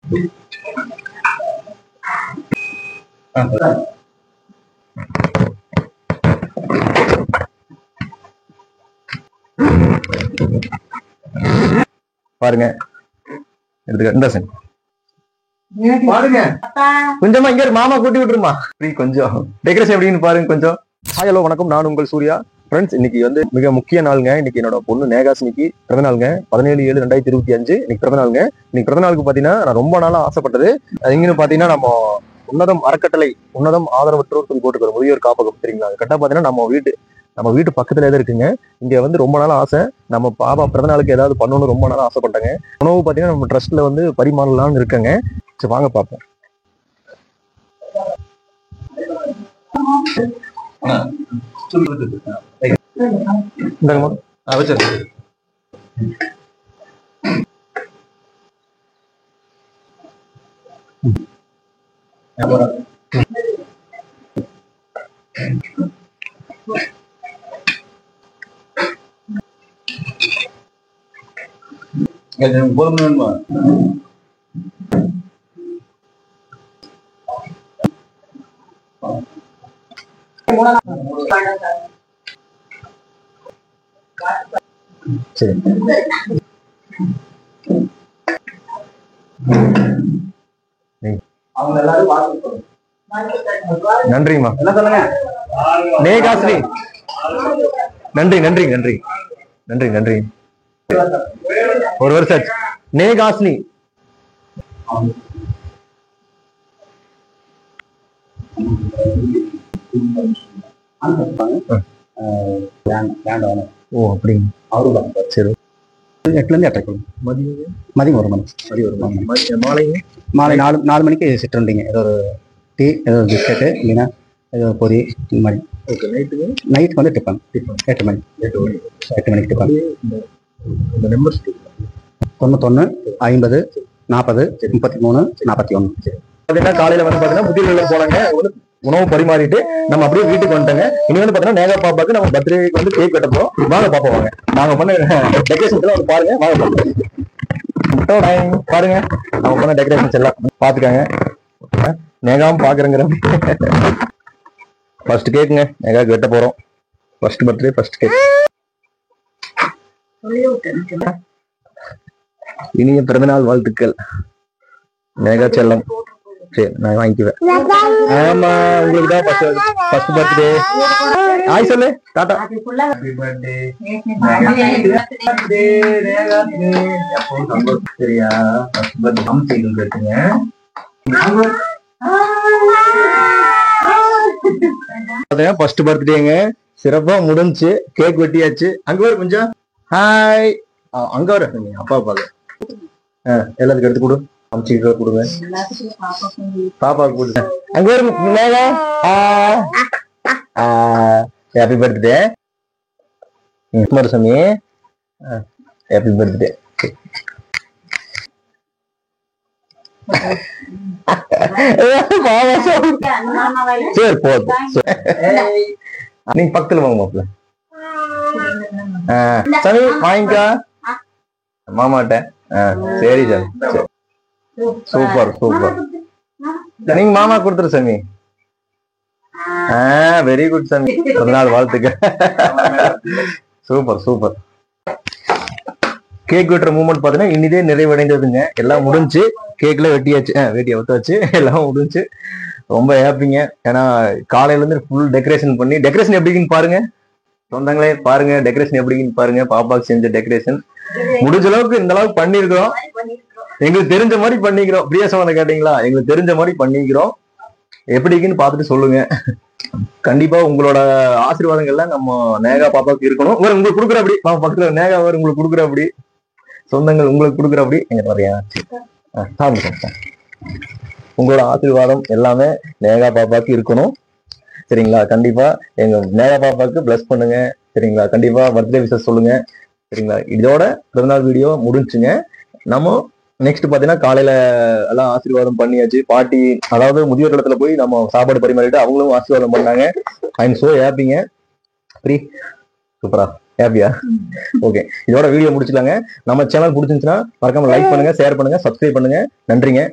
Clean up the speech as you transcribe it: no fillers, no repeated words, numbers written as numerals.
பாருங்க இந்த சென் பாருங்க கொஞ்சமா இங்க மாமா கூட்டி விட்டுருமா கொஞ்சம் டெக்கரேஷன் எப்படின்னு பாருங்க கொஞ்சம். ஹாய் ஹலோ வணக்கம், நான் உங்கள் சூர்யா. ஃப்ரெண்ட்ஸ், இன்னைக்கு வந்து மிக முக்கிய நாளுங்க. இன்னைக்கு என்னோட பொண்ணு நேகாசினிக்கு பிறந்த நாளுங்க. 17/7/2025 இன்னைக்கு பிறந்த நாளுங்க. இன்னைக்கு பிறந்த நாளுக்கு பாத்தீங்கன்னா நான் ரொம்ப நாளா ஆசைப்பட்டது எங்கன்னு பாத்தீங்கன்னா நம்ம உன்னதம் அறக்கட்டளை உன்னதம் ஆதரவற்றோர் சொல்லி போட்டுக்கிறோம் முதியோர் காப்பகம் சரிங்களா. அது கரெக்டா பாத்தீங்கன்னா நம்ம வீட்டு பக்கத்துல தான் இருக்குங்க. இங்க வந்து ரொம்ப நாளா ஆசை, நம்ம பாப்பா பிறந்த நாளுக்கு ஏதாவது பண்ணணும்னு ரொம்ப நாளா ஆசைப்பட்டாங்க. உணவு பாத்தீங்கன்னா நம்ம ட்ரஸ்ட்ல வந்து பரிமாறலாம்னு இருக்கங்க. சரி வாங்க பாப்போம். சரி அவங்க எல்லாரும் நன்றிமா நேகாஸ்ரீ, நன்றி நன்றி நன்றி நன்றி நன்றி. ஒரு வருஷம் நேகாஸ்னி ஓ அப்படிங்க. அவரு சரி 8 to 8 மதியம் 1 மணி மாலை 4 மணிக்கு சிற்றுண்டிங்க. ஏதோ ஒரு டீ, ஏதோ ஒரு பிஸ்கெட்டு, இல்லைன்னா ஏதோ பொரி இந்த மாதிரி. ஓகே. நைட்டுக்கு வந்து டிஃபன் 8 மணிக்கு டிஃபன். இந்த நம்பர்ஸ் 91 50 40 33 41. பார்த்தீங்கன்னா காலையில வந்து பார்த்தீங்கன்னா முதியோர் போனாங்க, உணவு பரிமாறிட்டு நம்ம அப்படியே வீட்டுக்கு வந்துட்டாங்க. இனி வந்து பாத்தீங்கன்னா நேகா பாப்பாக்கு நம்ம பர்த்டேக்கு வந்து கேக் வெட்ட போறோம். வாங்க பாப்பா வாங்க. நாங்க பண்ண டெக்கரேஷன்ஸ் எல்லாம் பாருங்க. வாங்க பாருங்க. நம்ம பண்ண டெக்கரேஷன்ஸ் எல்லாம் பாத்துக்காங்க. நேகாவும் பாக்குறேங்கிற ஃபர்ஸ்ட் கேக்குங்க. நேகாக்கு வெட்ட போறோம். First birthday first cake. இனிய பிறந்தநாள் வாழ்த்துக்கள் நேகா செல்லம். சரி நான் வாங்கிக்குவேன். ஆமா உங்களுக்கு தான் ஃபர்ஸ்ட் பர்த்டே. ஹாய் சொல்லு டாடா. Happy birthday. சரியா ஃபர்ஸ்ட் பர்த்டே சமைச்சிட்டு இருக்கீங்க. அதான் ஃபர்ஸ்ட் பர்த்டேங்க சிறப்பா முடிஞ்சு கேக் வெட்டியாச்சு. அங்க வர கொஞ்சம் ஹாய் அங்க வர அப்பா பாரு எல்லாத்துக்கும் எடுத்து கொடு. அமைச்சிட்டு கொடுங்க பாப்பாவுக்கு கொடுங்க. அங்க வரும் happy birthday Kumaraswamy. Happy birthday. சரி போதும். நீங்க பக்கத்துல வாங்க மாப்பிள்ள. சரி வாங்கிக்கா மாமாட்ட. சரி சார் சரி சூப்பர் சூப்பர். நீங்க மாமா கொடுத்துரு சாமி. வெரி குட் சாமி. ஒரு நாள் வாழ்த்துக்க. Super super. கேக் வெட்டுற மூமெண்ட் பாத்தீங்கன்னா இன்னிதே நிறைவடைந்ததுங்க. எல்லாம் முடிஞ்சு கேக்ல வெட்டியாச்சு, வெட்டிய ஒத்தாச்சு, எல்லாம் முடிஞ்சு. ரொம்ப ஹாப்பிங்க. ஏன்னா காலையில இருந்து ஃபுல் டெக்கரேஷன் பண்ணி டெக்கரேஷன் எப்படின்னு பாருங்க சொந்தங்களே. பாருங்க டெக்கரேஷன் எப்படின்னு பாருங்க. பாப்பாக்கு செஞ்ச டெக்கரேஷன் முடிஞ்ச அளவுக்கு இந்த அளவுக்கு பண்ணிருக்கிறோம். எங்களுக்கு தெரிஞ்ச மாதிரி பண்ணிக்கிறோம். பிரியா சம்பந்த கேட்டீங்களா, எங்களுக்கு தெரிஞ்ச மாதிரி பண்ணிக்கிறோம். எப்படிக்குன்னு பார்த்துட்டு சொல்லுங்க. கண்டிப்பா உங்களோட ஆசீர்வாதங்கள்லாம் நம்ம நேகா பாப்பாவுக்கு இருக்கணும். உங்களுக்கு கொடுக்குற அப்படி பக்கத்துல நேகா உங்களுக்கு கொடுக்குற அப்படி சொந்தங்கள் உங்களுக்கு கொடுக்குற அப்படி எங்க நிறையா உங்களோட ஆசீர்வாதம் எல்லாமே நேகா பாப்பாவுக்கு இருக்கணும் சரிங்களா. கண்டிப்பா எங்க நேகா பாப்பாவுக்கு பிளஸ் பண்ணுங்க சரிங்களா. கண்டிப்பா பர்த்டே விஷஸ் சொல்லுங்க சரிங்களா. இதோட பிறந்தநாள் வீடியோ முடிஞ்சுங்க. நம்ம நெக்ஸ்ட் பாத்தீங்கன்னா காலையில எல்லாம் ஆசீர்வாதம் பண்ணியாச்சு. பாட்டி அதாவது முதியோர் இடத்துல போய் நம்ம சாப்பாடு பரிமாறிட்டு அவங்களும் ஆசீர்வாதம் பண்ணாங்க. ஐ எம் சோ ஹாப்பிங்க. ஃப்ரீ சூப்பரா ஹாப்பியா? ஓகே, இதோட வீடியோ முடிச்சுக்கலாங்க. நம்ம சேனல் பிடிச்சிருந்துச்சுன்னா மறக்காம லைக் பண்ணுங்க, ஷேர் பண்ணுங்க, சப்ஸ்கிரைப் பண்ணுங்க. நன்றிங்க.